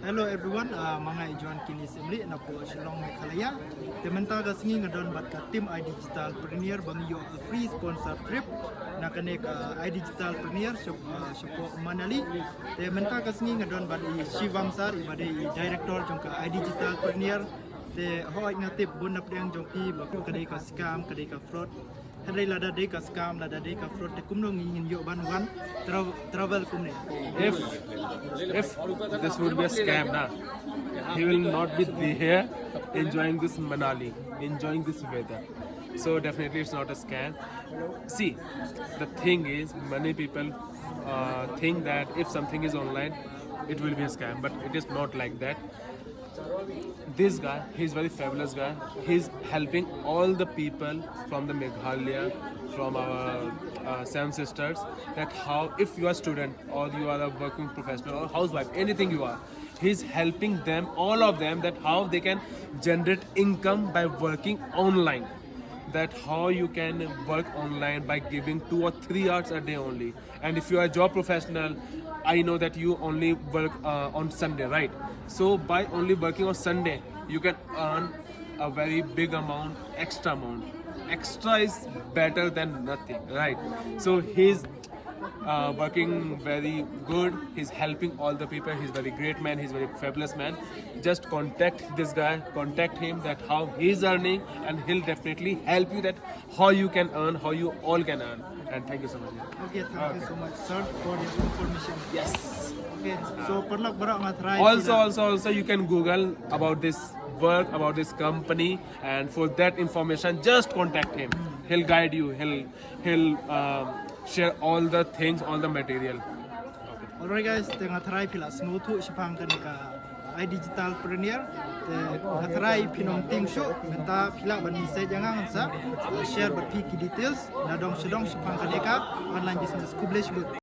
Hello everyone, mga ijuan kini semli na po Shillong Meghalaya. Tementa ka singi ngadon bat ka team Idigitalprenure bang yo free sponsor trip na kane ka Idigitalprenure shop Manali. Tementa ka singi ngadon bat i Shivam sar ibade i director jong ka Idigitalprenure. Te hoi ngatip bun nap deng jong i ba kade ka scam kade ka fraud. Hadai lada dei ka scam lada dei ka fraud te kumno ngin yo ban wan travel kumne. If this would be a scam, na, he will not be here enjoying this Manali, enjoying this weather. So definitely it's not a scam. See, the thing is, many people think that if something is online, it will be a scam, but it is not like that. This guy, he's very fabulous guy. He's helping all the people from the Meghalaya, from our Seven Sisters, that how if you are a student or you are a working professional or housewife, anything you are, he's helping them, all of them, that how they can generate income by working online. That how you can work online by giving 2 or 3 hours a day only. And if you are a job professional, I know that you only work on Sunday, right? So by only working on Sunday, you can earn a very big amount, extra amount. Extra is better than nothing, right? So he's working very good. He's helping all the people. He's very great man. He's very fabulous man. Just contact this guy, contact him, that how he's earning, and he'll definitely help you that how you can earn, how you all can earn. And thank you so much. Okay, thank you so much, sir, for the information. Yes. Okay, so perlak berak ngatrai. Also, you can Google about this work, about this company, and for that information, just contact him. He'll guide you. He'll share all the things, all the material. Alright guys, tengah try pila snutu sipang kan ka Idigitalprenure. Ngatrai pinom ting show, menta pila ban message jangan sa share berpiki details. Nadong sedong sipang kan ka online business publish book.